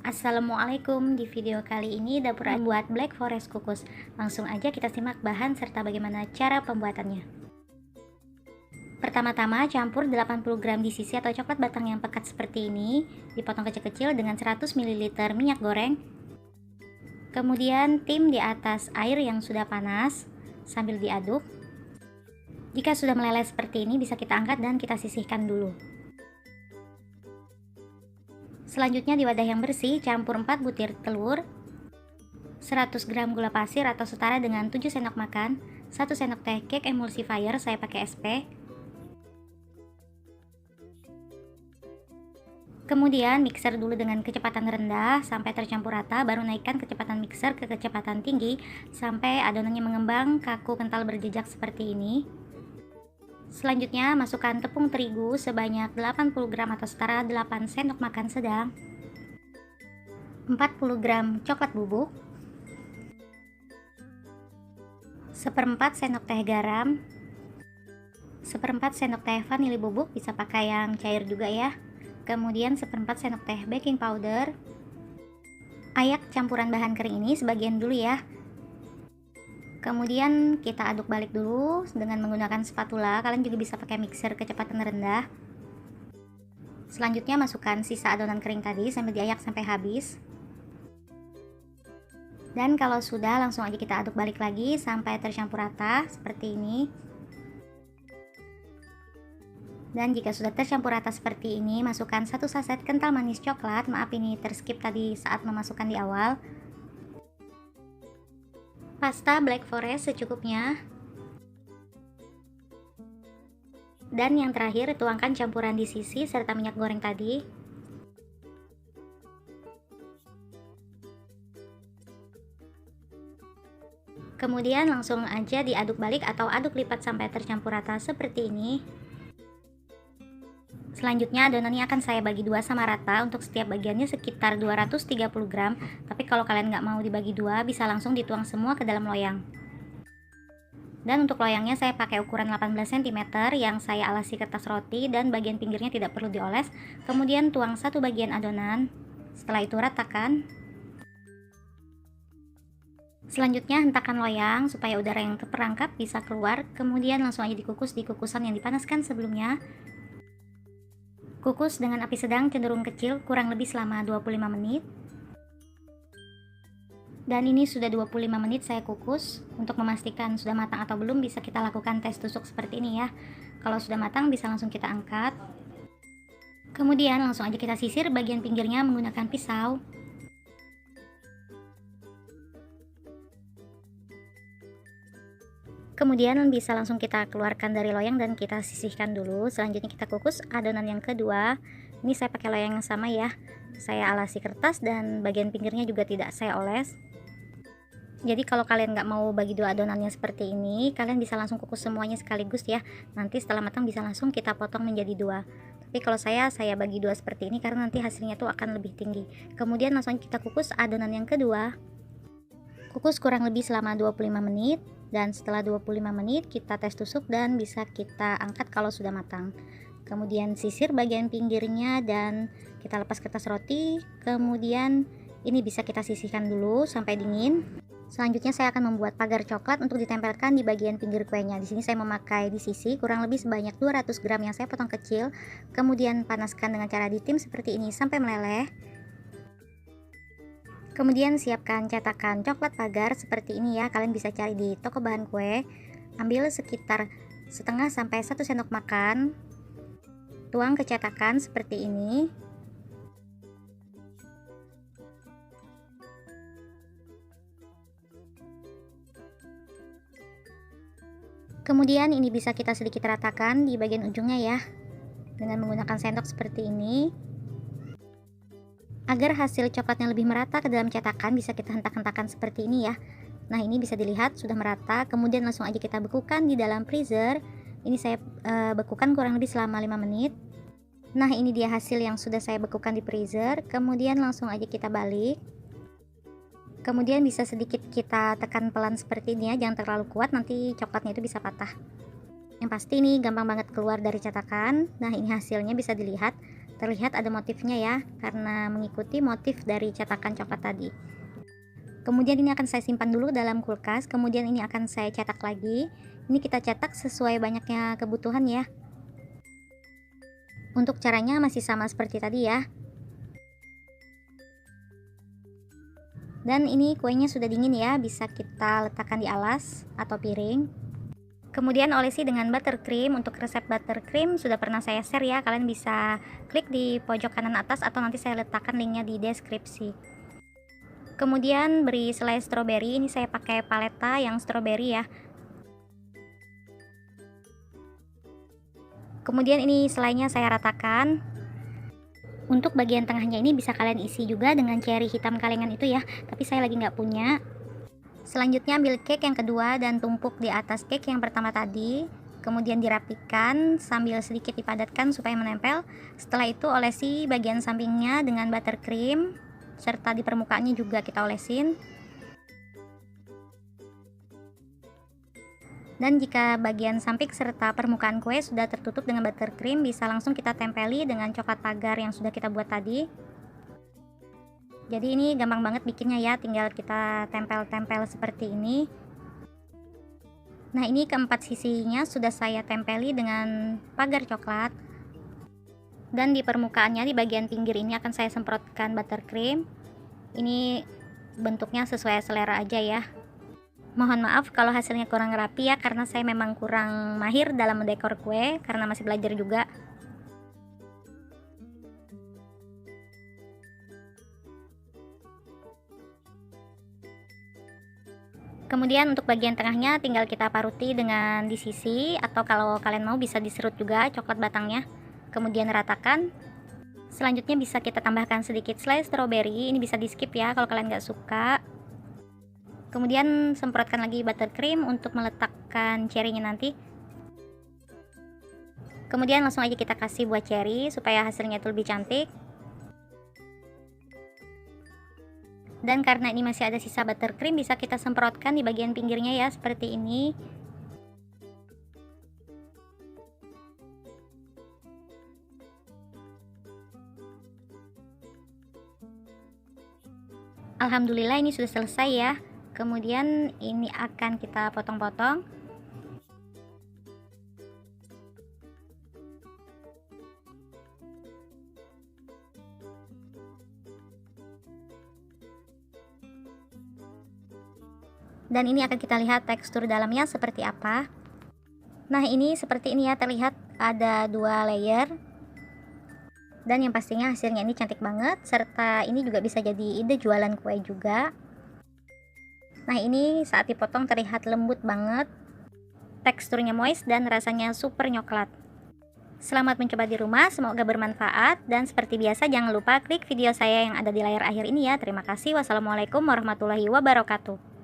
Assalamualaikum, di video kali ini dapur membuat Black Forest kukus. Langsung aja kita simak bahan serta bagaimana cara pembuatannya. Pertama-tama campur 80 gram DCC atau coklat batang yang pekat seperti ini, dipotong kecil-kecil dengan 100 ml minyak goreng. Kemudian tim di atas air yang sudah panas sambil diaduk. Jika sudah meleleh seperti ini bisa kita angkat dan kita sisihkan dulu. Selanjutnya di wadah yang bersih campur 4 butir telur, 100 gram gula pasir atau setara dengan 7 sendok makan, 1 sendok teh cake emulsifier, saya pakai SP. Kemudian mixer dulu dengan kecepatan rendah sampai tercampur rata, baru naikkan kecepatan mixer ke kecepatan tinggi sampai adonannya mengembang kaku kental berjejak seperti ini. Selanjutnya masukkan tepung terigu sebanyak 80 gram atau setara 8 sendok makan sedang, 40 gram coklat bubuk, 1/4 sendok teh garam, 1/4 sendok teh vanili bubuk, bisa pakai yang cair juga ya. Kemudian 1/4 sendok teh baking powder. Ayak campuran bahan kering ini sebagian dulu ya. Kemudian kita aduk balik dulu dengan menggunakan spatula, kalian juga bisa pakai mixer kecepatan rendah. Selanjutnya masukkan sisa adonan kering tadi sambil diayak sampai habis. Dan kalau sudah langsung aja kita aduk balik lagi sampai tercampur rata seperti ini. Dan jika sudah tercampur rata seperti ini, masukkan 1 saset kental manis coklat. Maaf ini terskip tadi saat memasukkan di awal. Pasta Black Forest secukupnya. Dan yang terakhir tuangkan campuran DCC serta minyak goreng tadi. Kemudian langsung aja diaduk balik atau aduk lipat sampai tercampur rata seperti ini. Selanjutnya adonannya akan saya bagi dua sama rata, untuk setiap bagiannya sekitar 230 gram. Tapi kalau kalian nggak mau dibagi dua, bisa langsung dituang semua ke dalam loyang. Dan untuk loyangnya saya pakai ukuran 18 cm yang saya alasi kertas roti dan bagian pinggirnya tidak perlu dioles. Kemudian tuang satu bagian adonan, setelah itu ratakan. Selanjutnya hentakan loyang supaya udara yang terperangkap bisa keluar. Kemudian langsung aja dikukus di kukusan yang dipanaskan sebelumnya. Kukus dengan api sedang cenderung kecil kurang lebih selama 25 menit. Dan ini sudah 25 menit saya kukus. Untuk memastikan sudah matang atau belum bisa kita lakukan tes tusuk seperti ini ya. Kalau sudah matang bisa langsung kita angkat. Kemudian langsung aja kita sisir bagian pinggirnya menggunakan pisau. Kemudian bisa langsung kita keluarkan dari loyang dan kita sisihkan dulu. Selanjutnya kita kukus adonan yang kedua. Ini saya pakai loyang yang sama ya. Saya alasi kertas dan bagian pinggirnya juga tidak saya oles. Jadi kalau kalian nggak mau bagi dua adonannya seperti ini, kalian bisa langsung kukus semuanya sekaligus ya. Nanti setelah matang bisa langsung kita potong menjadi dua. Tapi kalau saya bagi dua seperti ini karena nanti hasilnya tuh akan lebih tinggi. Kemudian langsung kita kukus adonan yang kedua. Kukus kurang lebih selama 25 menit. Dan setelah 25 menit kita tes tusuk dan bisa kita angkat kalau sudah matang. Kemudian sisir bagian pinggirnya dan kita lepas kertas roti. Kemudian ini bisa kita sisihkan dulu sampai dingin. Selanjutnya saya akan membuat pagar coklat untuk ditempelkan di bagian pinggir kuenya. Di sini saya memakai DCC kurang lebih sebanyak 200 gram yang saya potong kecil. Kemudian panaskan dengan cara ditim seperti ini sampai meleleh. Kemudian siapkan cetakan coklat pagar seperti ini ya. Kalian bisa cari di toko bahan kue. Ambil sekitar setengah sampai 1 sendok makan. Tuang ke cetakan seperti ini. Kemudian ini bisa kita sedikit ratakan di bagian ujungnya ya. Dengan menggunakan sendok seperti ini. Agar hasil coklatnya lebih merata ke dalam cetakan bisa kita hentak-hentakan seperti ini ya. Nah ini bisa dilihat sudah merata. Kemudian langsung aja kita bekukan di dalam freezer. Ini saya bekukan kurang lebih selama 5 menit. Nah ini dia hasil yang sudah saya bekukan di freezer. Kemudian langsung aja kita balik. Kemudian bisa sedikit kita tekan pelan seperti ini ya. Jangan terlalu kuat, nanti coklatnya itu bisa patah. Yang pasti ini gampang banget keluar dari cetakan. Nah ini hasilnya bisa dilihat. Terlihat ada motifnya ya, karena mengikuti motif dari cetakan coklat tadi. Kemudian ini akan saya simpan dulu dalam kulkas, kemudian ini akan saya cetak lagi. Ini kita cetak sesuai banyaknya kebutuhan ya. Untuk caranya masih sama seperti tadi ya. Dan ini kuenya sudah dingin ya, bisa kita letakkan di alas atau piring. Kemudian olesi dengan buttercream. Untuk resep buttercream sudah pernah saya share ya, kalian bisa klik di pojok kanan atas atau nanti saya letakkan linknya di deskripsi. Kemudian beri selai stroberi, ini saya pakai paleta yang stroberi ya. Kemudian ini selainya saya ratakan. Untuk bagian tengahnya ini bisa kalian isi juga dengan cherry hitam kalengan itu ya, tapi saya lagi nggak punya. Selanjutnya ambil cake yang kedua dan tumpuk di atas cake yang pertama tadi. Kemudian dirapikan sambil sedikit dipadatkan supaya menempel. Setelah itu olesi bagian sampingnya dengan buttercream, serta di permukaannya juga kita olesin. Dan jika bagian samping serta permukaan kue sudah tertutup dengan buttercream, bisa langsung kita tempeli dengan coklat pagar yang sudah kita buat tadi. Jadi ini gampang banget bikinnya ya, tinggal kita tempel-tempel seperti ini. Nah, ini keempat sisinya sudah saya tempeli dengan pagar coklat. Dan di permukaannya di bagian pinggir ini akan saya semprotkan buttercream. Ini bentuknya sesuai selera aja ya. Mohon maaf kalau hasilnya kurang rapi ya, karena saya memang kurang mahir dalam mendekor kue karena masih belajar juga. Kemudian untuk bagian tengahnya tinggal kita paruti dengan di sisi, atau kalau kalian mau bisa diserut juga coklat batangnya. Kemudian ratakan. Selanjutnya bisa kita tambahkan sedikit selai stroberi, ini bisa di skip ya kalau kalian nggak suka. Kemudian semprotkan lagi buttercream untuk meletakkan cherry-nya nanti. Kemudian langsung aja kita kasih buah cherry supaya hasilnya itu lebih cantik. Dan karena ini masih ada sisa buttercream, bisa kita semprotkan di bagian pinggirnya ya, seperti ini. Alhamdulillah ini sudah selesai ya. Kemudian ini akan kita potong-potong. Dan ini akan kita lihat tekstur dalamnya seperti apa. Nah, ini seperti ini ya, terlihat ada 2 layer. Dan yang pastinya hasilnya ini cantik banget, serta ini juga bisa jadi ide jualan kue juga. Nah, ini saat dipotong terlihat lembut banget, teksturnya moist dan rasanya super coklat. Selamat mencoba di rumah, semoga bermanfaat. Dan seperti biasa jangan lupa klik video saya yang ada di layar akhir ini ya. Terima kasih. Wassalamualaikum warahmatullahi wabarakatuh.